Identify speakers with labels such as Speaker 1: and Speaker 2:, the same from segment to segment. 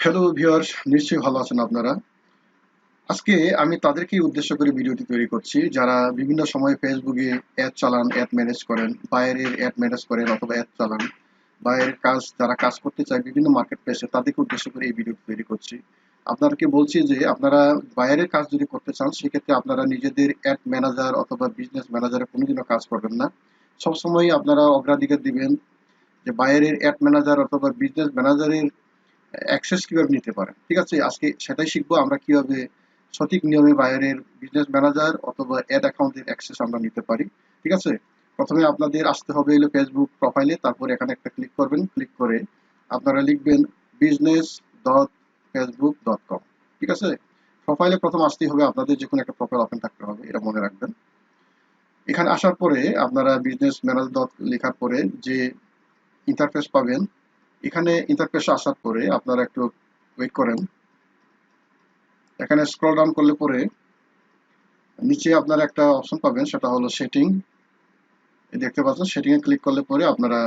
Speaker 1: Hello viewers, নিশ্চয়ই ভালো আছেন আপনারা। আজকে আমি তাদেরকেই উদ্দেশ্য করে ভিডিওটি তৈরি করছি যারা বিভিন্ন সময় ফেসবুকে অ্যাড চালান, অ্যাড ম্যানেজ করেন, বাইরের অ্যাড ম্যানেজ করেন অথবা অ্যাড চালান। বাইরের কাজ যারা কাজ করতে চায় বিভিন্ন মার্কেট প্লেসে তাদেরকে উদ্দেশ্য করে এই ভিডিও তৈরি করছি। আপনাদেরকে বলছি যে আপনারা বাইরের কাজ যদি করতে চান সেক্ষেত্রে আপনারা নিজেদের অ্যাড ম্যানেজার অথবা বিজনেস ম্যানেজারে কোনোদিনও কাজ করবেন না। সবসময় আপনারা অগ্রাধিকার দিবেন যে বাইরের অ্যাড ম্যানেজার অথবা বিজনেস ম্যানেজারের অ্যাক্সেস কিভাবে নিতে পারেন। ঠিক আছে, আজকে সেটাই শিখবো আমরা কিভাবে সঠিক নিয়মে বাইরের বিজনেস ম্যানেজার অথবা অ্যাড অ্যাকাউন্টের অ্যাক্সেস আমরা নিতে পারি। ঠিক আছে, প্রথমে আপনাদের আসতে হবে হলো ফেসবুক প্রোফাইলে, তারপরে এখানে একটা ক্লিক করবেন। ক্লিক করে আপনারা লিখবেন business.facebook.com। ঠিক আছে, প্রোফাইলে প্রথম আসতেই হবে, আপনাদের যে কোনো একটা প্রোফাইল ওপেন থাকতে হবে, এটা মনে রাখবেন। এখানে আসার পরে আপনারা বিজনেস ম্যানেজার লেখার পরে যে ইন্টারফেস পাবেন, এখানে ইন্টারফেসে আসার পরে আপনারা একটু ওয়েট করেন। এখানে স্ক্রল ডাউন করলে পরে নিচে আপনারা একটা অপশন পাবেন, সেটা হলো সেটিং। দেখতে পাচ্ছেন, সেটিং এ ক্লিক করলে পরে আপনারা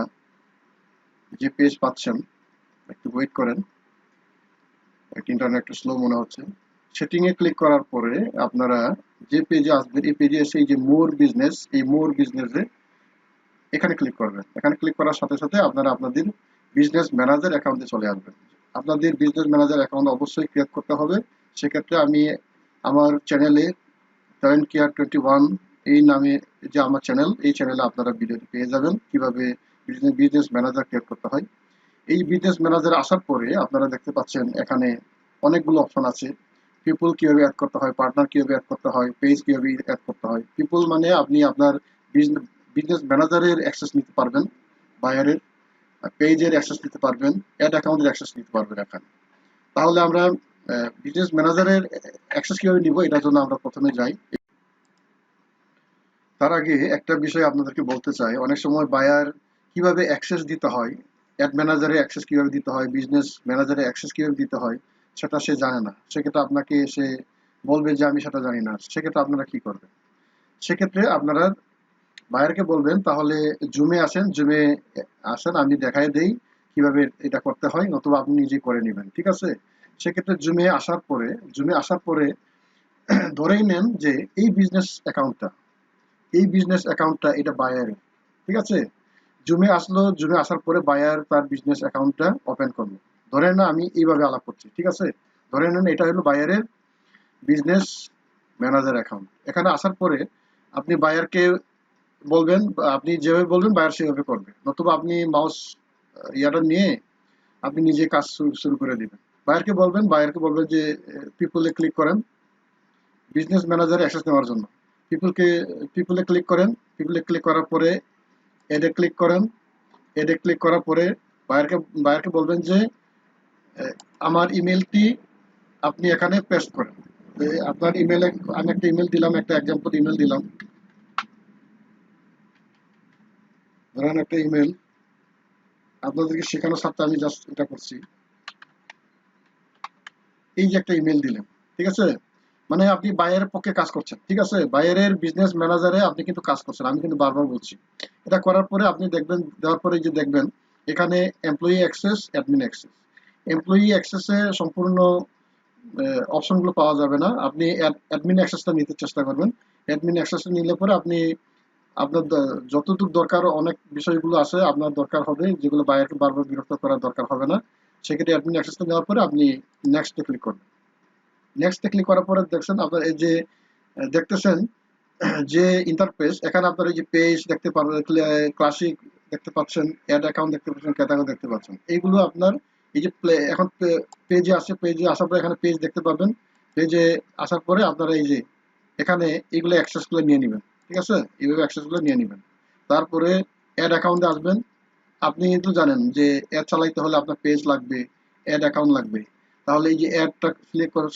Speaker 1: যে পেজ পাচ্ছেন, একটু ওয়েট করেন, একটু ইন্টারনেট একটু স্লো মনে হচ্ছে। সেটিং এ ক্লিক করার পরে আপনারা যে পেজে আসবেন, এই পেজে এসে এই যে মোর বিজনেস, এই মোর বিজনেসে এখানে ক্লিক করবেন। এখানে ক্লিক করার সাথে সাথে আপনারা আপনাদের বিজনেস ম্যানেজার অ্যাকাউন্টে চলে আসবেন। আপনাদের বিজনেস ম্যানেজার অ্যাকাউন্ট অবশ্যই ক্রিয়েট করতে হবে। সেক্ষেত্রে আমি আমার চ্যানেলে ট্যালেন্ট কেয়ার 21 এই নামে যে আমার চ্যানেল, এই চ্যানেলে আপনারা ভিডিওটি পেয়ে যাবেন কিভাবে বিজনেস ম্যানেজার ক্রিয়েট করতে হয়। এই বিজনেস ম্যানেজার আসার পরে আপনারা দেখতে পাচ্ছেন এখানে অনেকগুলো অপশন আছে। পিপল কিভাবে অ্যাড করতে হয়, পার্টনার কিভাবে অ্যাড করতে হয়, পেজ কিভাবে অ্যাড করতে হয়। পিপল মানে আপনি আপনার বিজনেস ম্যানেজারের অ্যাক্সেস নিতে পারবেন, বায়ারের পেজের অ্যাক্সেস নিতে পারবেন, অ্যাড অ্যাকাউন্টের অ্যাক্সেস নিতে পারবেন এখানে। তাহলে আমরা বিজনেস ম্যানেজারের অ্যাক্সেস কিভাবে নিব, এটার জন্য আমরা প্রথমে যাই। তার আগে একটা বিষয় আপনাদেরকে বলতে চাই, অনেক সময় বায়ার কিভাবে অ্যাক্সেস দিতে হয়, অ্যাড ম্যানেজারে অ্যাক্সেস কিভাবে দিতে হয়, বিজনেস ম্যানেজারে অ্যাক্সেস কিভাবে দিতে হয় সেটা সে জানে না। সেক্ষেত্রে আপনাকে সে বলবে যে আমি সেটা জানি না, সেক্ষেত্রে আপনারা কি করবেন? সেক্ষেত্রে আপনারা বায়ারকে বলবেন তাহলে জুমে আসেন, জুমে আসেন, আমি দেখাই দেই কিভাবে এটা করতে হয়, নতুবা আপনি নিজে করে নেবেন। ঠিক আছে, সেক্ষেত্রে জুমে আসার পরে ধরেই নেন যে এই বিজনেস অ্যাকাউন্টটা এটা বায়ারের। ঠিক আছে, জুমে আসলো, জুমে আসার পরে বায়ার তার বিজনেস অ্যাকাউন্টটা ওপেন করলো। ধরে না আমি এইভাবে আলাপ করছি, ঠিক আছে, ধরে নেন এটা হলো বায়ারের বিজনেস ম্যানেজার অ্যাকাউন্ট। এখানে আসার পরে আপনি বায়ারকে বলবেন, আপনি যেভাবে বলবেন বায়ার সেভাবে করবে, নতুবা আপনি মাউস ইয়াটা নিয়ে আপনি নিজে কাজ শুরু করে দিবেন। বায়ারকে বলবেন যে পিপলে ক্লিক করেন বিজনেস ম্যানেজারে অ্যাক্সেস নেওয়ার জন্য। পিপলকে পিপলে ক্লিক করেন। পিপলে ক্লিক করার পরে এডে ক্লিক করেন। এডে ক্লিক করার পরে বায়ারকে বায়ারকে বলবেন যে আমার ইমেলটি আপনি এখানে পেস্ট করেন। আপনার ইমেলে আমি একটা ইমেল দিলাম, একটা এক্সাম্পল ইমেল দিলাম, ধরেন একটা ইমেল আপনাদেরকে শেখানোর সাথে আমি জাস্ট এটা করছি। এই যে একটা ইমেল দিলেন, ঠিক আছে, মানে আপনি বায়ারের পক্ষে কাজ করছেন। ঠিক আছে, বায়ারের বিজনেস ম্যানেজারে আপনি কিন্তু কাজ করছেন, আমি কিন্তু বারবার বলছি। এটা করার পরে আপনি দেখবেন, দেওয়ার পরে যে দেখবেন এখানে employee access, admin access. Employee অ্যাক্সেসে সম্পূর্ণ অপশনগুলো পাওয়া যাবে না, আপনি অ্যাডমিন অ্যাক্সেসটা নিতে চেষ্টা করবেন। অ্যাডমিন অ্যাক্সেসটা নিলে পরে আপনি আপনার যতটুকু দরকার, অনেক বিষয়গুলো আছে আপনার দরকার হবে যেগুলো বায়ারকে বারবার বিরক্ত করার দরকার হবে না। সেক্ষেত্রে অ্যাডমিন অ্যাক্সেসটা নেওয়ার পরে আপনি নেক্সটে ক্লিক করবেন। নেক্সটে ক্লিক করার পরে দেখছেন আপনার এই যে দেখতেছেন যে ইন্টারফেস, এখানে আপনার এই যে পেজ দেখতে পারবেন, ক্লাসিক দেখতে পাচ্ছেন, অ্যাড অ্যাকাউন্ট দেখতে পাচ্ছেন, ক্যাটাগরি দেখতে পাচ্ছেন। এইগুলো আপনার এই যে এখন পেজে আসে, পেজে আসার পরে এখানে পেজ দেখতে পাবেন। পেজে আসার পরে আপনারা এই যে এখানে এইগুলো অ্যাক্সেসগুলো নিয়ে নেবেন। ঠিক আছে, এইভাবে অ্যাক্সেসগুলো নিয়ে নেবেন। তারপরে অ্যাড অ্যাকাউন্টে আসবেন। আপনি কিন্তু জানেন যে অ্যাড চালাইতে হলে আপনার পেজ লাগবে, অ্যাড অ্যাকাউন্ট লাগবে। তাহলে এই যে অ্যাডটা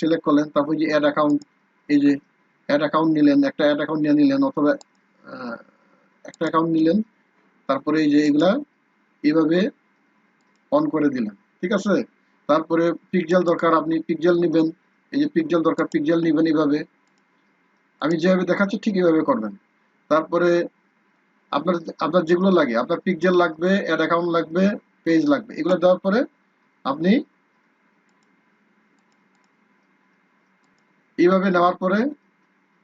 Speaker 1: সিলেক্ট করলেন, তারপর যে অ্যাড অ্যাকাউন্ট, এই যে অ্যাড অ্যাকাউন্ট নিলেন, একটা অ্যাড অ্যাকাউন্ট নিয়ে নিলেন, অথবা একটা অ্যাকাউন্ট নিলেন। তারপরে এই যে এগুলা এইভাবে অন করে দিলেন। ঠিক আছে, তারপরে পিকজেল দরকার, আপনি পিকজেল নেবেন। এই যে পিকজেল দরকার, পিকজেল নেবেন। এইভাবে আমি যেভাবে দেখাচ্ছি ঠিক এইভাবে করবেন। তারপরে আপনার আপনার যেগুলো লাগে, আপনার পিকজেল লাগবে, অ্যাড অ্যাকাউন্ট লাগবে, পেজ লাগবে, এগুলো দেওয়ার পরে আপনি এইভাবে নেওয়ার পরে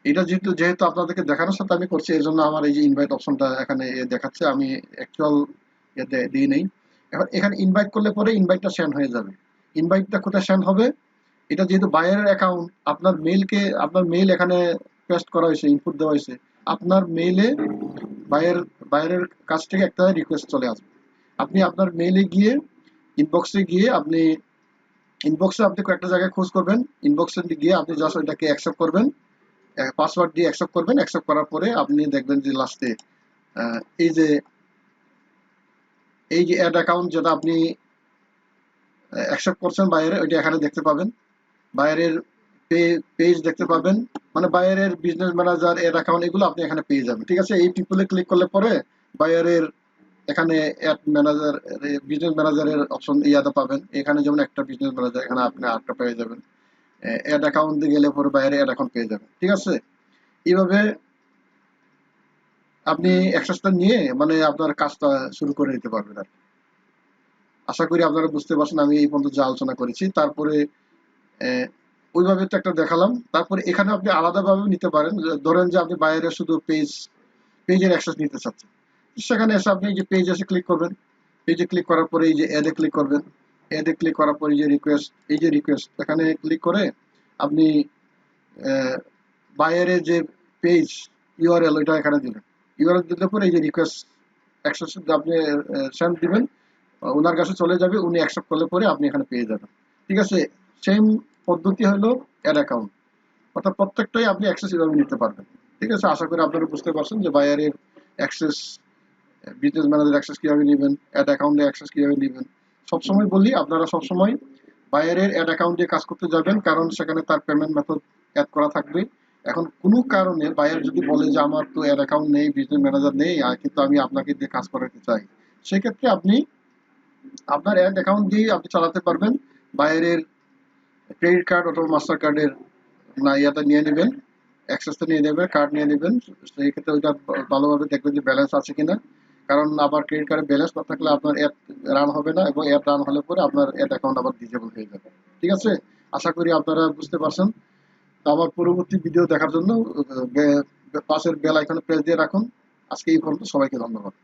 Speaker 1: এটা যেহেতু যেহেতু আপনাদেরকে দেখানোর সাথে আমি করছি, এই জন্য আমার এই যে ইনভাইট অপশনটা এখানে দেখাচ্ছে, আমি অ্যাকচুয়াল দিই নেই। এখন এখানে ইনভাইট করলে পরে ইনভাইটটা সেন্ড হয়ে যাবে। ইনভাইটটা কোথায় সেন্ড হবে? এটা যেহেতু বায়ারের অ্যাকাউন্ট, আপনার মেইল এখানে পেস্ট করা হয়েছে, ইনপুট দেওয়া হয়েছে, আপনার মেইলে বায়ার বায়ারের কাছ থেকে একটা রিকোয়েস্ট চলে আসবে। আপনি আপনার মেইলে গিয়ে ইনবক্সে গিয়ে আপনি কয়েকটা জায়গায় খোঁজ করবেন। ইনবক্সে গিয়ে আপনি জাস্ট ওইটাকে অ্যাকসেপ্ট করবেন, পাসওয়ার্ড দিয়ে অ্যাকসেপ্ট করবেন। অ্যাকসেপ্ট করার পরে আপনি দেখবেন যে লাস্টে এই যে অ্যাড অ্যাকাউন্ট যেটা আপনি অ্যাকসেপ্ট করছেন বাইরে, ওইটা এখানে দেখতে পাবেন। বাইরের পেজ দেখতে পাবেন, মানে বাইরের বিজনেস ম্যানেজার এর অ্যাকাউন্ট এগুলো আপনি এখানে পেয়ে যাবেন। ঠিক আছে, এই পিপলে ক্লিক করলে পরে বাইরের এখানে অ্যাড ম্যানেজার, বিজনেস ম্যানেজারের অপশন ইয়াতে পাবেন। এখানে যেমন একটা বিজনেস ম্যানেজার, এখানে আপনি আরেকটা পেয়ে যাবেন। অ্যাড অ্যাকাউন্টে গেলে পরে বাইরে অ্যাড অ্যাকাউন্ট পেয়ে যাবেন। ঠিক আছে, এইভাবে আপনি অ্যাক্সেসটা নিয়ে মানে আপনার কাজটা শুরু করে নিতে পারবেন আর কি। আশা করি আপনারা বুঝতে পারছেন আমি এই পর্যন্ত যা আলোচনা করেছি। তারপরে আহ, ওইভাবে তো একটা দেখালাম। তারপরে এখানে আপনি আলাদাভাবে নিতে পারেন, ধরেন যে আপনি বাইরে শুধু পেজের অ্যাক্সেস নিতে চাচ্ছেন, সেখানে এসে আপনি এই যে পেজ এসে ক্লিক করবেন। পেজে ক্লিক করার পরে এই যে অ্যাডে ক্লিক করবেন। অ্যাডে ক্লিক করার পরে এই যে রিকোয়েস্ট এখানে ক্লিক করে আপনি বাইরের যে পেজ ইউআরএল ওইটা এখানে দিলেন। ইউআরএল দিলে পরে এই যে রিকোয়েস্ট অ্যাক্সেস আপনি সেন্ড দিবেন, ওনার কাছে চলে যাবে, উনি অ্যাকসেপ্ট করলে পরে আপনি এখানে পেয়ে যাবেন। ঠিক আছে, সেম পদ্ধতি হলো অ্যাড অ্যাকাউন্ট, অর্থাৎ প্রত্যেকটাই আপনি অ্যাক্সেস এভাবে নিতে পারবেন। ঠিক আছে, আশা করি আপনারা বুঝতে পারছেন যে বায়ারের অ্যাক্সেস, বিজনেস ম্যানেজার অ্যাক্সেস কিভাবে নেবেন, অ্যাড অ্যাকাউন্টে অ্যাক্সেস কিভাবে নেবেন। সবসময় বলি আপনারা সবসময় বায়ারের অ্যাড অ্যাকাউন্ট দিয়ে কাজ করতে যাবেন, কারণ সেখানে তার পেমেন্ট মেথড অ্যাড করা থাকবে। এখন কোনো কারণে বায়ার যদি বলে যে আমার তো অ্যাড অ্যাকাউন্ট নেই, বিজনেস ম্যানেজার নেই, আর কিন্তু আমি আপনাকে দিয়ে কাজ করাতে চাই, সেক্ষেত্রে আপনি আপনার অ্যাড অ্যাকাউন্ট দিয়ে আপনি চালাতে পারবেন। বাইরের ক্রেডিট কার্ড অথবা মাস্টার কার্ডের না ইয়াটা নিয়ে নেবেন, অ্যাক্সেসটা নিয়ে নেবেন, কার্ড নিয়ে নেবেন। সেই ক্ষেত্রে ওইটা ভালোভাবে দেখবেন যে ব্যালেন্স আছে কিনা, কারণ আবার ক্রেডিট কার্ডে ব্যালেন্স না থাকলে আপনার অ্যাপ রান হবে না, এবং অ্যাপ রান হলে পরে আপনার অ্যাড অ্যাকাউন্ট আবার ডিজেবল হয়ে যাবে। ঠিক আছে, আশা করি আপনারা বুঝতে পারছেন। তো আমার পরবর্তী ভিডিও দেখার জন্য পাশের বেল আইকনে প্রেস দিয়ে রাখুন। আজকে এই পর্যন্ত, সবাইকে ধন্যবাদ।